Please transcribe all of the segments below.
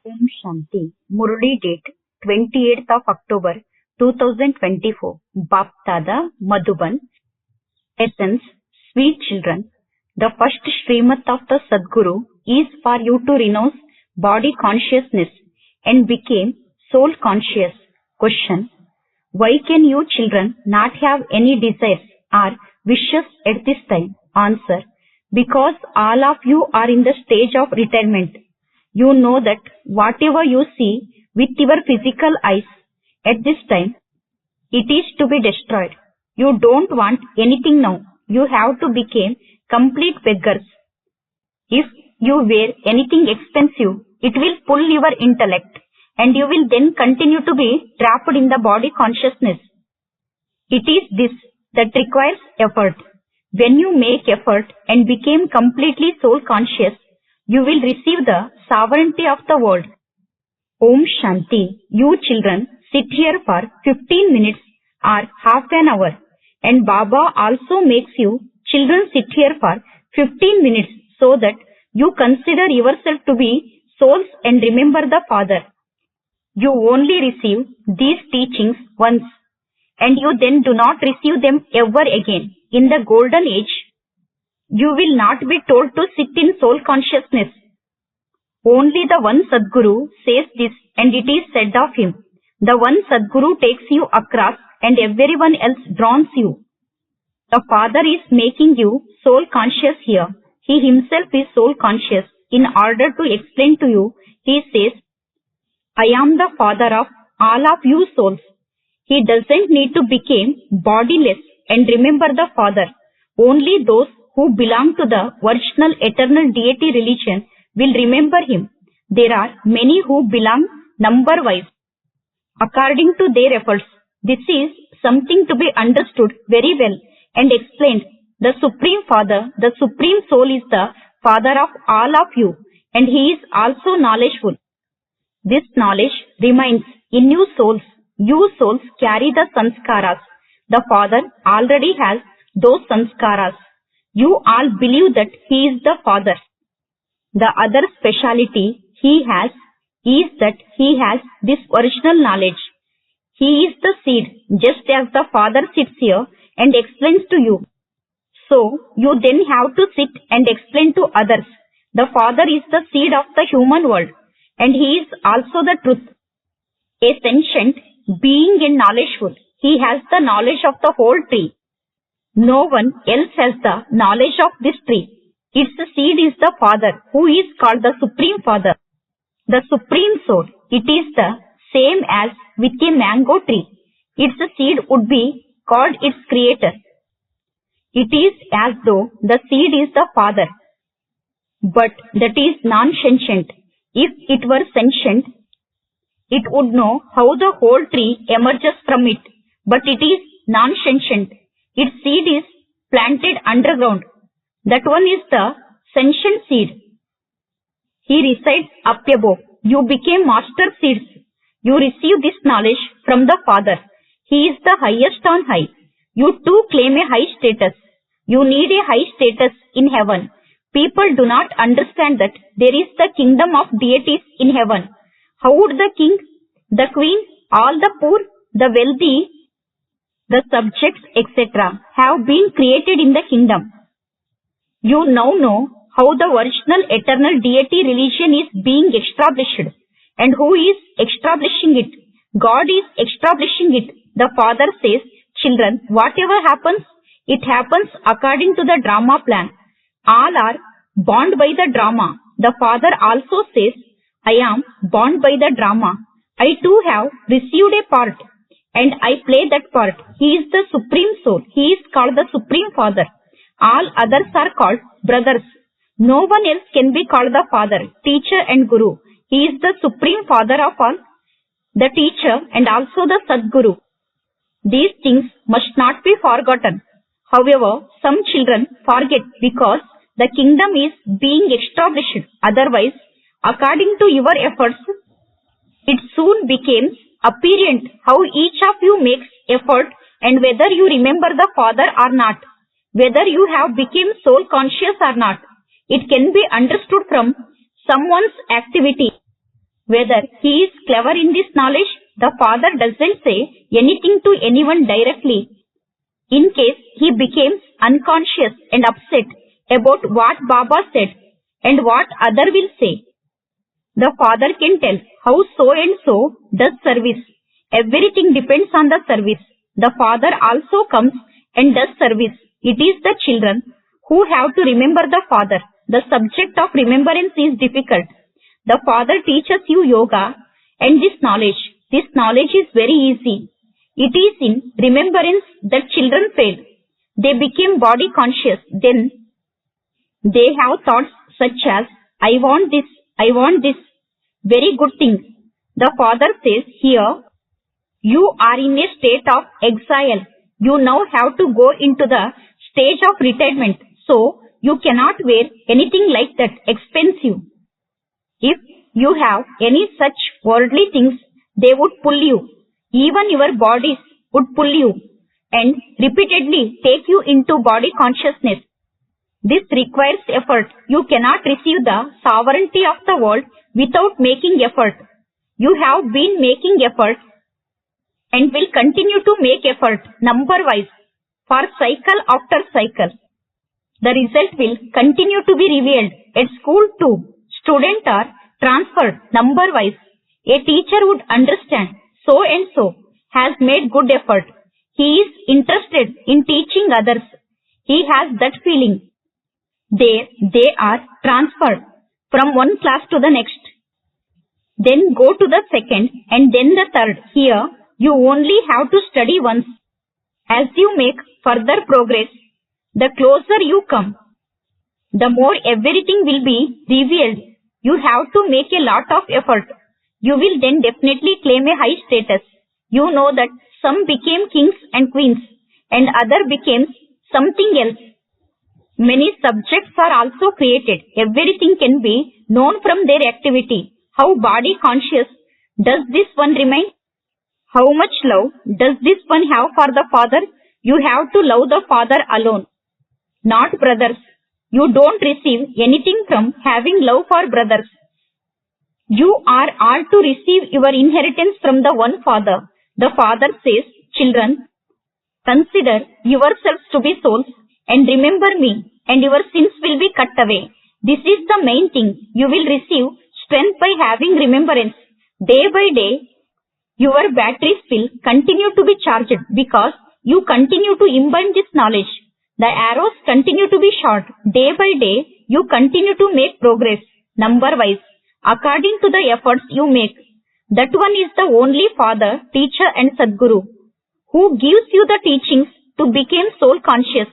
Om Shanti. Murli date 28th of October 2024. Baptada Madhuban. Essence, sweet children. The first Srimat of the Sadguru is for you to renounce body consciousness and become soul conscious. Question. Why can you children not have any desires or wishes at this time? Answer. Because all of you are in the stage of retirement. You know that whatever you see with your physical eyes at this time, it is to be destroyed. You don't want anything now. You have to become complete beggars. If you wear anything expensive, it will pull your intellect and you will then continue to be trapped in the body consciousness. It is this that requires effort. When you make effort and become completely soul conscious, you will receive the sovereignty of the world. Om Shanti. You children sit here for 15 minutes or half an hour, and Baba also makes you children sit here for 15 minutes so that you consider yourself to be souls and remember the Father. You only receive these teachings once, and you then do not receive them ever again. In the golden age, you will not be told to sit in soul consciousness. Only the one Sadguru says this, and it is said of him. The one Sadguru takes you across and everyone else drowns you. The Father is making you soul conscious here. He himself is soul conscious. In order to explain to you, he says, I am the Father of all of you souls. He doesn't need to become bodiless and remember the Father. Only those who belong to the original eternal deity religion will remember him. There are many who belong number-wise, according to their efforts. This is something to be understood very well and explained. The Supreme Father, the Supreme Soul is the Father of all of you, and he is also knowledgeful. This knowledge remains in you souls. You souls carry the sanskaras. The Father already has those sanskaras. You all believe that he is the Father. The other speciality he has is that he has this original knowledge. He is the seed, just as the Father sits here and explains to you. So, you then have to sit and explain to others. The Father is the seed of the human world, and he is also the truth. A sentient being and knowledgeful. He has the knowledge of the whole tree. No one else has the knowledge of this tree. Its seed is the Father, who is called the Supreme Father, the Supreme Soul. It is the same as with a mango tree. Its seed would be called its creator. It is as though the seed is the Father, but that is non-sentient. If it were sentient, it would know how the whole tree emerges from it, but it is non-sentient. Its seed is planted underground. That one is the sentient seed. He resides up above. You became master seeds. You receive this knowledge from the Father. He is the highest on high. You too claim a high status. You need a high status in heaven. People do not understand that there is the kingdom of deities in heaven. How would the king, the queen, all the poor, the wealthy, the subjects, etc. have been created in the kingdom? You now know how the original eternal deity religion is being established, and who is establishing it. God is establishing it. The Father says, children, whatever happens, it happens according to the drama plan. All are bound by the drama. The Father also says, I am bound by the drama. I too have received a part, and I play that part. He is the Supreme Soul. He is called the Supreme Father. All others are called brothers. No one else can be called the Father, teacher and Guru. He is the Supreme Father of all, the teacher and also the Sadguru. These things must not be forgotten. However, some children forget because the kingdom is being established. Otherwise, according to your efforts, it soon becomes apparent how each of you makes effort and whether you remember the Father or not, whether you have become soul conscious or not. It can be understood from someone's activity. Whether he is clever in this knowledge, the father doesn't say anything to anyone directly. In case he becomes unconscious and upset about what Baba said and what other will say, the father can tell how so and so does service. Everything depends on the service. The father also comes and does service. It is the children who have to remember the father. The subject of remembrance is difficult. The father teaches you yoga and this knowledge. This knowledge is very easy. It is in remembrance that children fail. They became body conscious. Then they have thoughts such as, I want this. Very good things. The father says here, you are in a state of exile. You now have to go into the stage of retirement. So you cannot wear anything like that expensive. If you have any such worldly things, they would pull you. Even your bodies would pull you and repeatedly take you into body consciousness. This requires effort. You cannot receive the sovereignty of the world without making effort. You have been making effort and will continue to make effort number-wise for cycle after cycle. The result will continue to be revealed at school too. Students are transferred number-wise. A teacher would understand so and so has made good effort. He is interested in teaching others. He has that feeling. They are transferred from one class to the next. Then go to the second and then the third. Here, you only have to study once. As you make further progress, the closer you come, the more everything will be revealed. You have to make a lot of effort. You will then definitely claim a high status. You know that some became kings and queens and other became something else. Many subjects are also created. Everything can be known from their activity. How body conscious does this one remain? How much love does this one have for the father? You have to love the father alone, not brothers. You don't receive anything from having love for brothers. You are all to receive your inheritance from the one father. The father says, children, consider yourselves to be souls and remember me, and your sins will be cut away. This is the main thing. You will receive strength by having remembrance. Day by day, your batteries will continue to be charged because you continue to imbibe this knowledge. The arrows continue to be shot. Day by day, you continue to make progress, number-wise, according to the efforts you make. That one is the only Father, Teacher and Sadguru, who gives you the teachings to become soul conscious.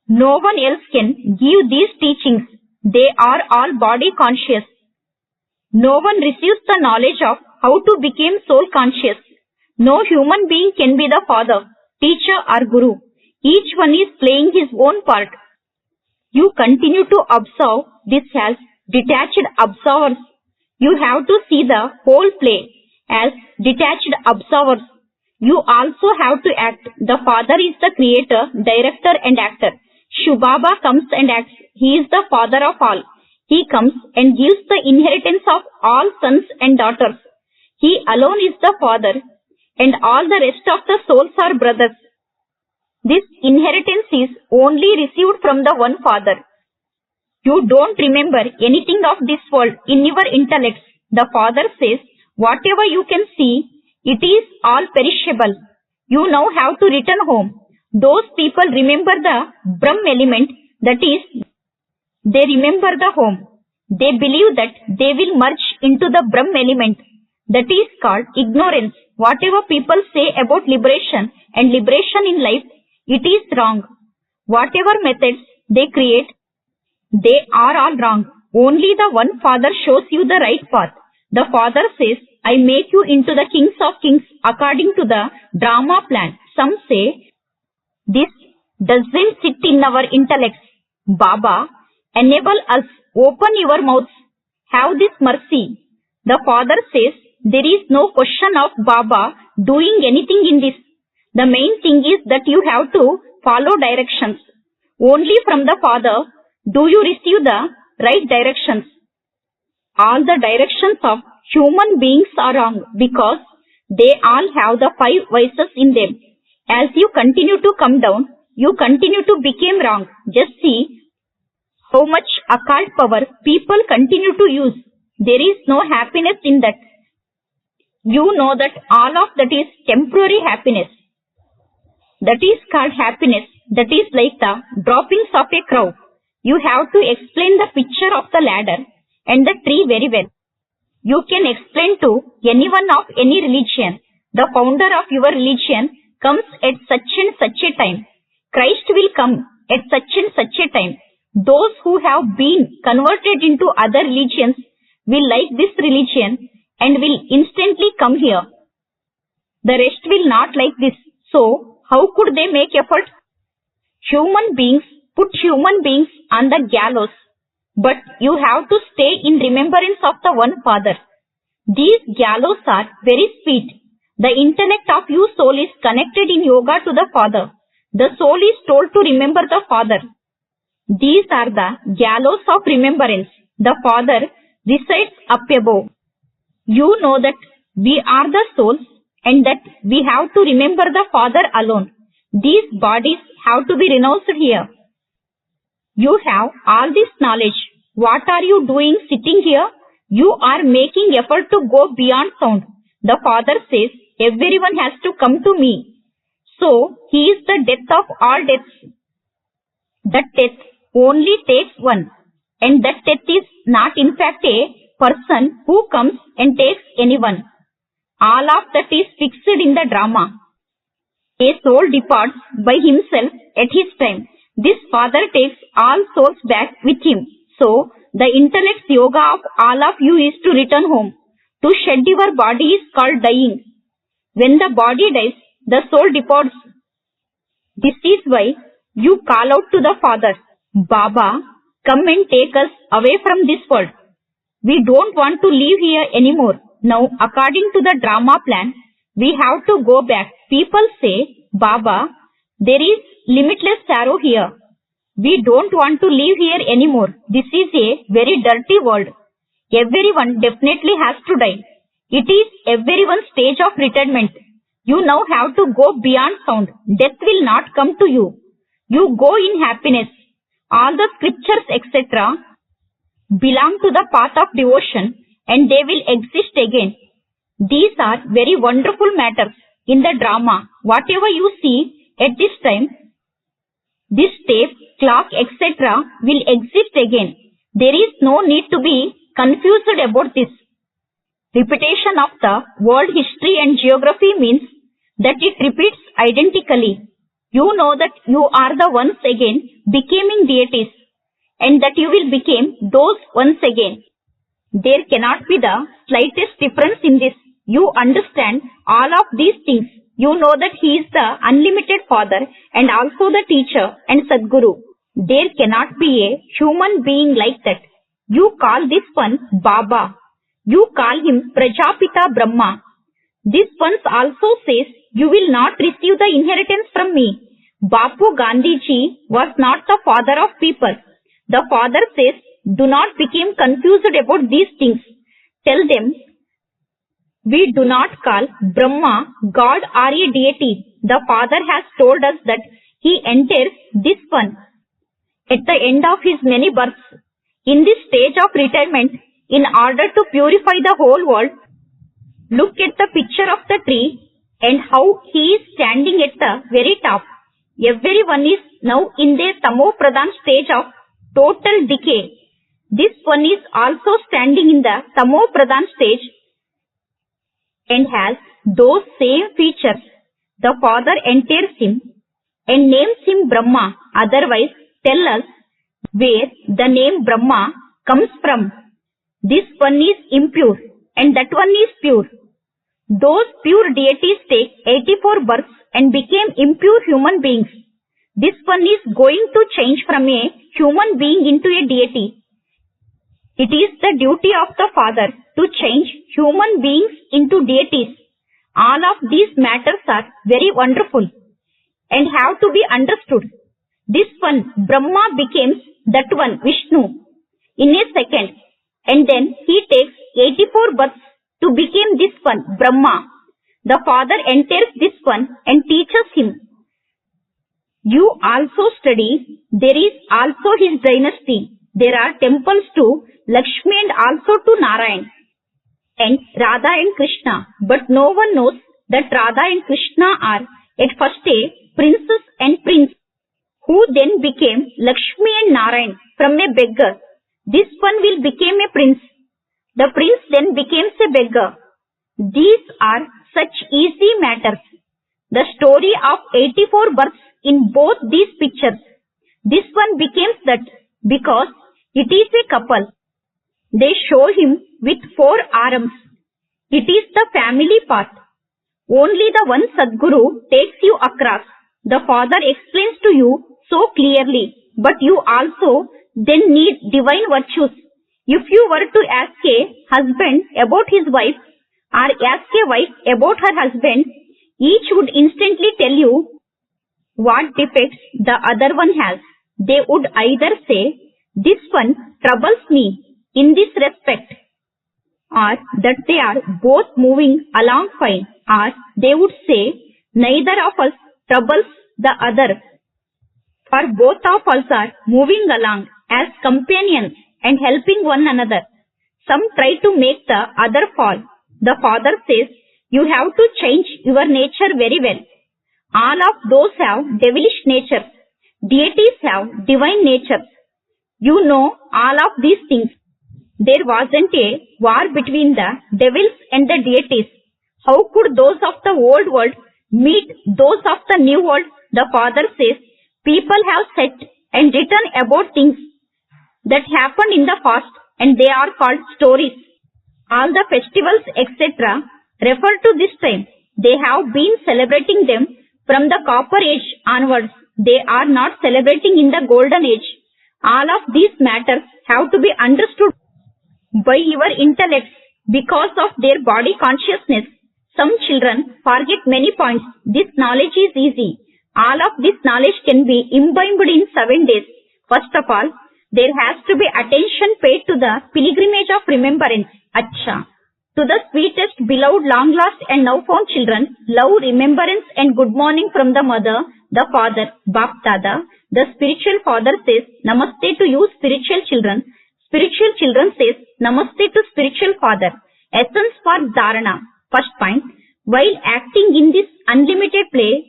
No one else can give these teachings. They are all body conscious. No one receives the knowledge of how to become soul conscious. No human being can be the Father, Teacher or Guru. Each one is playing his own part. You continue to observe this as detached observers. You have to see the whole play as detached observers. You also have to act. The Father is the creator, director and actor. Shubaba comes and acts. He is the father of all. He comes and gives the inheritance of all sons and daughters. He alone is the father and all the rest of the souls are brothers. This inheritance is only received from the one father. You don't remember anything of this world in your intellects. The father says, whatever you can see, it is all perishable. You now have to return home. Those people remember the Brahm element, that is, they remember the home. They believe that they will merge into the Brahm element. That is called ignorance. Whatever people say about liberation and liberation in life, it is wrong. Whatever methods they create, they are all wrong. Only the one Father shows you the right path. The Father says, I make you into the kings of kings according to the drama plan. Some say, this doesn't sit in our intellects. Baba, enable us, open your mouths, have this mercy. The Father says, there is no question of Baba doing anything in this. The main thing is that you have to follow directions. Only from the Father do you receive the right directions. All the directions of Human beings are wrong because they all have the 5 vices in them. As you continue to come down, you continue to become wrong. Just see how much occult power people continue to use. There is no happiness in that. You know that all of that is temporary happiness. That is called happiness. That is like the droppings of a crow. You have to explain the picture of the ladder and the tree very well. You can explain to anyone of any religion. The founder of your religion comes at such and such a time. Christ will come at such and such a time. Those who have been converted into other religions will like this religion and will instantly come here. The rest will not like this. So, how could they make effort? Human beings put human beings on the gallows, but you have to stay in remembrance of the one Father. These gallows are very sweet. The intellect of your soul is connected in yoga to the Father. The soul is told to remember the Father. These are the gallows of remembrance. The Father resides up above. You know that we are the souls and that we have to remember the Father alone. These bodies have to be renounced here. You have all this knowledge. What are you doing sitting here? You are making effort to go beyond sound. The Father says, everyone has to come to me. So, He is the death of all deaths. That death only takes one. And that death is not in fact a person who comes and takes anyone. All of that is fixed in the drama. A soul departs by himself at his time. This Father takes all souls back with him. So, the intellect's yoga of all of you is to return home. To shed your body is called dying. When the body dies, the soul departs. This is why you call out to the Father, Baba, come and take us away from this world. We don't want to live here anymore. Now, according to the drama plan, we have to go back. People say, Baba, there is limitless sorrow here. We don't want to live here anymore. This is a very dirty world. Everyone definitely has to die. It is everyone's stage of retirement. You now have to go beyond sound. Death will not come to you. You go in happiness. All the scriptures, etc., belong to the path of devotion and they will exist again. These are very wonderful matters in the drama. Whatever you see at this time, this tape, clock, etc. will exist again. There is no need to be confused about this. Repetition of the world history and geography means that it repeats identically. You know that you are the once again becoming deities and that you will become those once again. There cannot be the slightest difference in this. You understand all of these things. You know that He is the unlimited Father and also the teacher and Sadguru. There cannot be a human being like that. You call this one Baba. You call him Prajapita Brahma. This one also says, you will not receive the inheritance from me. Bapu Gandhiji was not the father of people. The Father says, do not become confused about these things. Tell them, we do not call Brahma God or a deity. The Father has told us that He enters this one at the end of His many births. In this stage of retirement, in order to purify the whole world, look at the picture of the tree and how he is standing at the very top. Everyone is now in their Tamo Pradhan stage of total decay. This one is also standing in the Tamo Pradhan stage and has those same features. The Father enters him and names him Brahma. Otherwise, tell us where the name Brahma comes from. This one is impure and that one is pure. Those pure deities take 84 births and became impure human beings. This one is going to change from a human being into a deity. It is the duty of the Father to change human beings into deities. All of these matters are very wonderful and have to be understood. This one, Brahma, becomes that one, Vishnu, in a second. And then he takes 84 births to become this one, Brahma. The father enters this one and teaches him. You also study. There is also his dynasty. There are temples to Lakshmi and also to Narayan and Radha and Krishna. But no one knows that Radha and Krishna are at first a princess and prince who then became Lakshmi and Narayan from a beggar. This one will become a prince. The prince then becomes a beggar. These are such easy matters. The story of 84 births in both these pictures. This one becomes that because it is a couple. They show him with 4 arms. It is the family path. Only the one Sadguru takes you across. The father explains to you so clearly, but you also then need divine virtues. If you were to ask a husband about his wife or ask a wife about her husband, each would instantly tell you what defects the other one has. They would either say, this one troubles me in this respect, or that they are both moving along fine, or they would say, neither of us troubles the other, for both of us are moving along as companions and helping one another. Some try to make the other fall. The father says, you have to change your nature very well. All of those have devilish natures. Deities have divine natures. You know all of these things. There wasn't a war between the devils and the deities. How could those of the old world meet those of the new world? The father says, people have said and written about things that happened in the past, and they are called stories. All the festivals, etc. refer to this time. They have been celebrating them from the Copper Age onwards. They are not celebrating in the Golden Age. All of these matters have to be understood by your intellects because of their body consciousness. Some children forget many points. This knowledge is easy. All of this knowledge can be imbibed in 7 days. First of all, there has to be attention paid to the pilgrimage of remembrance. Acha. To the sweetest, beloved, long lost and now found children, love, remembrance and good morning from the mother, the father, Bap Dada. The spiritual father says, Namaste to you spiritual children. Spiritual children says, Namaste to spiritual father. Essence for Dharana. First point, while acting in this unlimited play,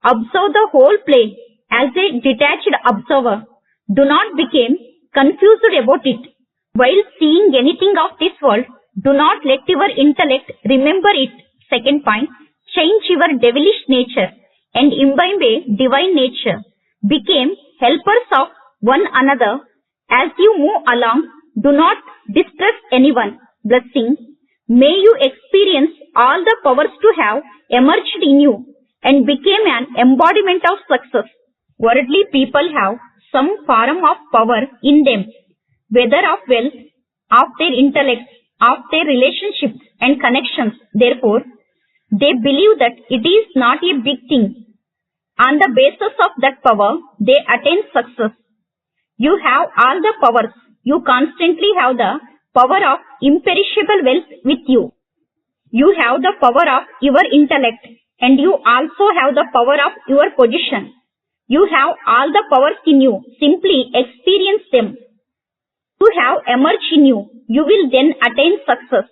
observe the whole play as a detached observer. Do not become confused about it. While seeing anything of this world, do not let your intellect remember it. Second point, change your devilish nature and imbibe a divine nature. Become helpers of one another as you move along. Do not distress anyone. Blessing. May you experience all the powers to have emerged in you and became an embodiment of success. Worldly people have some form of power in them, whether of wealth, of their intellect, of their relationships and connections. Therefore, they believe that it is not a big thing. On the basis of that power, they attain success. You have all the powers. You constantly have the power of imperishable wealth with you. You have the power of your intellect, and you also have the power of your position. You have all the powers in you. Simply experience them. To have emerged in you, you will then attain success.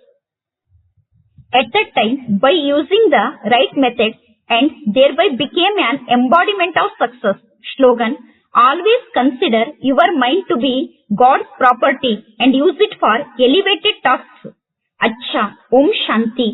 At that time, by using the right method, and thereby became an embodiment of success. Slogan, always consider your mind to be God's property and use it for elevated tasks. Acha, Om Shanti.